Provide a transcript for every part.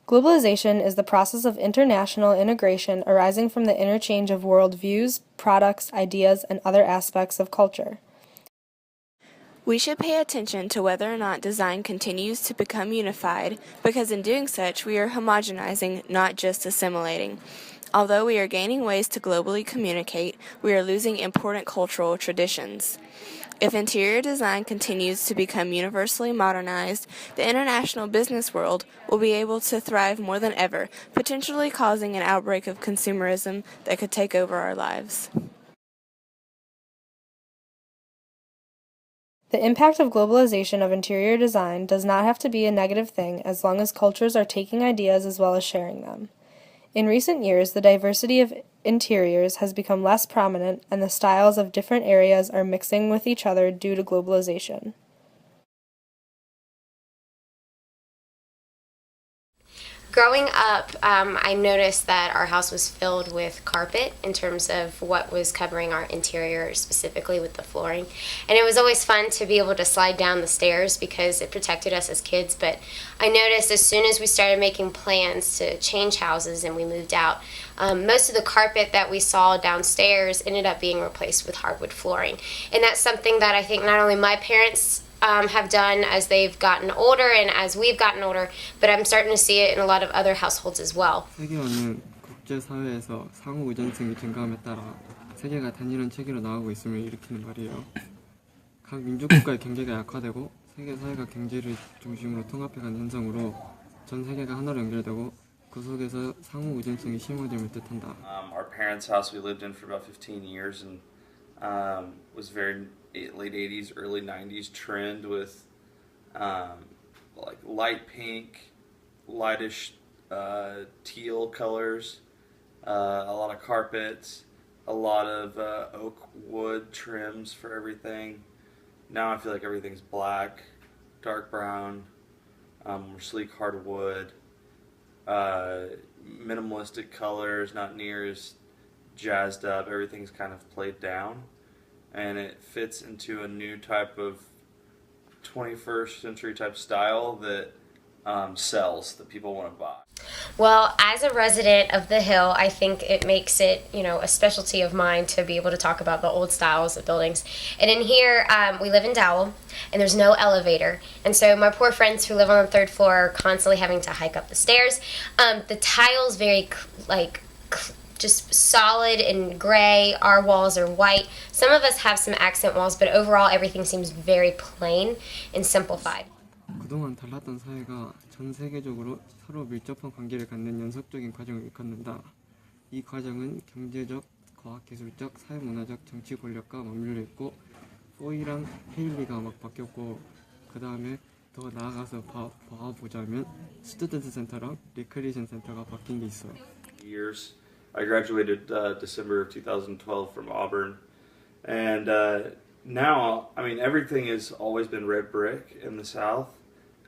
Globalization is the process of international integration arising from the interchange of world views, products, ideas, and other aspects of culture. We should pay attention to whether or not design continues to become unified, because in doing such, we are homogenizing, not just assimilating. Although we are gaining ways to globally communicate, we are losing important cultural traditions. If interior design continues to become universally modernized, the international business world will be able to thrive more than ever, potentially causing an outbreak of consumerism that could take over our lives. The impact of globalization of interior design does not have to be a negative thing as long as cultures are taking ideas as well as sharing them. In recent years, the diversity of interiors has become less prominent, and the styles of different areas are mixing with each other due to globalization. Growing up, I noticed that our house was filled with carpet in terms of what was covering our interior, specifically with the flooring. And it was always fun to be able to slide down the stairs because it protected us as kids. But I noticed as soon as we started making plans to change houses and we moved out, most of the carpet that we saw downstairs ended up being replaced with hardwood flooring. And that's something that I think not only my parents have done as they've gotten older and as we've gotten older, but I'm starting to see it in a lot of other households as well. 세계화는 국제사회에서 상호 의존성이 증가함에 따라 세계가 단일한 체계로 나가고 있음을 일으키는 말이에요. 각 민주국가의 경제가 약화되고 세계 사회가 경제를 중심으로 통합해가는 현상으로 전 세계가 하나로 연결되고 그 속에서 상호 의존성이 심화됨을 뜻한다. Our parents' house we lived in for about 15 years and was very late 80s, early 90s trend with like light pink, lightish teal colors, a lot of carpets, a lot of oak wood trims for everything. Now I feel like everything's black, dark brown, more sleek hardwood, minimalistic colors, not near as jazzed up. Everything's kind of played down. And it fits into a new type of 21st century type style that sells, that people want to buy. Well, as a resident of the Hill, I think it makes it, a specialty of mine to be able to talk about the old styles of buildings. And in here, we live in Dowell, and there's no elevator. And so my poor friends who live on the third floor are constantly having to hike up the stairs. The tiles very, just solid and gray. Our walls are white. Some of us have some accent walls, but overall everything seems very plain and simplified. 그동안 달랐던 사회가 전 세계적으로 서로 밀접한 관계를 갖는 연속적인 과정을 일컫는다. 이 과정은 경제적, 과학기술적, 사회문화적, 정치 권력과 맞물려 있고 포이랑 헤일리가 막 바뀌었고 그 다음에 더 나아가서 봐보자면 스튜던트 센터랑 리크리에이션 센터가 바뀐 게 있어요. Years. I graduated December of 2012 from Auburn, and now, I mean, everything has always been red brick in the South,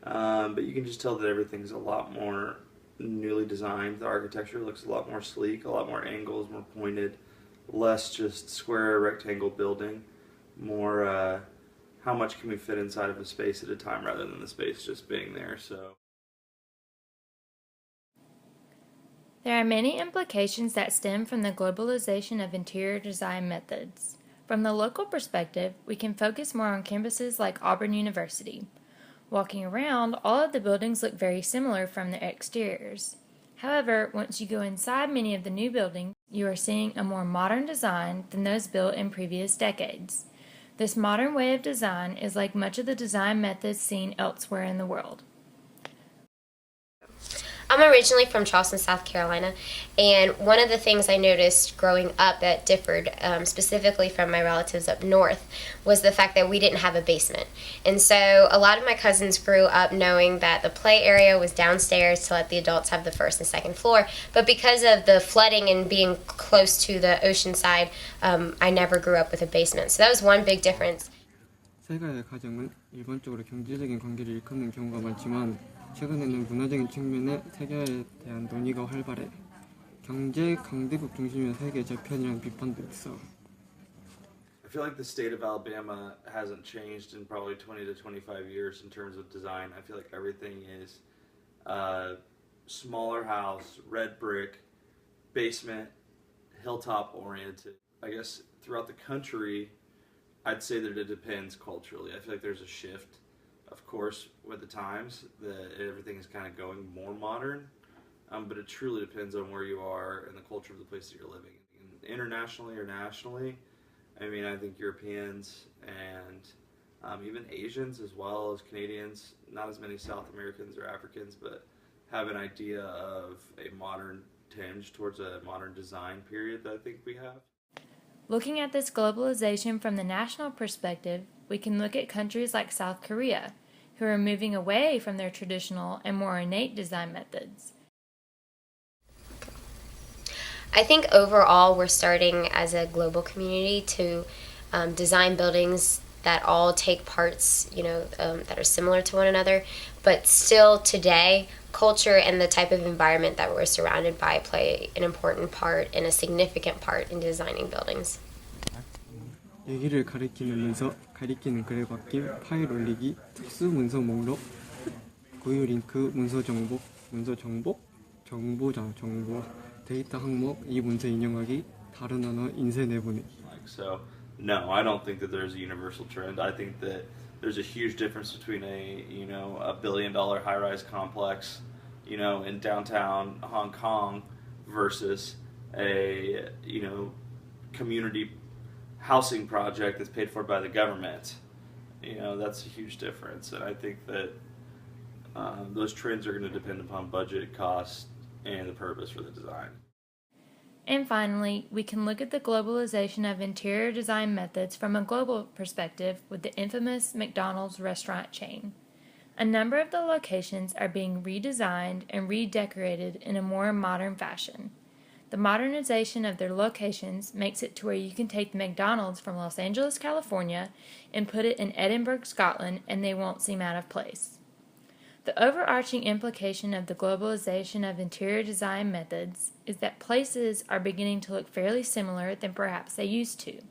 but you can just tell that everything's a lot more newly designed. The architecture looks a lot more sleek, a lot more angles, more pointed, less just square rectangle building, more how much can we fit inside of a space at a time rather than the space just being there. So. There are many implications that stem from the globalization of interior design methods. From the local perspective, we can focus more on campuses like Auburn University. Walking around, all of the buildings look very similar from their exteriors. However, once you go inside many of the new buildings, you are seeing a more modern design than those built in previous decades. This modern way of design is like much of the design methods seen elsewhere in the world. I'm originally from Charleston, South Carolina, and one of the things I noticed growing up that differed specifically from my relatives up north was the fact that we didn't have a basement. And so a lot of my cousins grew up knowing that the play area was downstairs to let the adults have the first and second floor, but because of the flooding and being close to the ocean side, I never grew up with a basement. So that was one big difference. 세가의 가정은 일반적으로 경제적인 관계를 일컫는 경우가 많지만 최근에는 문화적인 측면에 세계화에 대한 논의가 활발해. 경제 강대국 중심의 세계 저편이라는 비판도 있어. I feel like the state of Alabama hasn't changed in probably 20 to 25 years in terms of design. I feel like everything is smaller house, red brick, basement, hilltop oriented. I guess throughout the country, I'd say that it depends culturally. I feel like there's a shift, of course, with the times, that everything is kind of going more modern. But it truly depends on where you are and the culture of the place that you're living. Internationally or nationally, I mean, I think Europeans and even Asians as well as Canadians, not as many South Americans or Africans, but have an idea of a modern tinge towards a modern design period that I think we have. Looking at this globalization from the national perspective, we can look at countries like South Korea, who are moving away from their traditional and more innate design methods. I think overall we're starting as a global community to design buildings that all take parts, that are similar to one another, but still today, culture and the type of environment that we're surrounded by play an important part and a significant part in designing buildings. 얘기를 가리키는 글에 바뀐 파일 올리기, 특수 문서 목록, 고유 링크, 정보, 데이터 항목, 이 문서 인용하기, 다른 언어 인쇄 내보내기. So, no, I don't think that there's a universal trend. I think that there's a huge difference between a $1 billion high-rise complex, in downtown Hong Kong versus a, community housing project that's paid for by the government. That's a huge difference. And I think that those trends are going to depend upon budget, cost, and the purpose for the design. And finally, we can look at the globalization of interior design methods from a global perspective with the infamous McDonald's restaurant chain. A number of the locations are being redesigned and redecorated in a more modern fashion. The modernization of their locations makes it to where you can take the McDonald's from Los Angeles, California, and put it in Edinburgh, Scotland, and they won't seem out of place. The overarching implication of the globalization of interior design methods is that places are beginning to look fairly similar than perhaps they used to.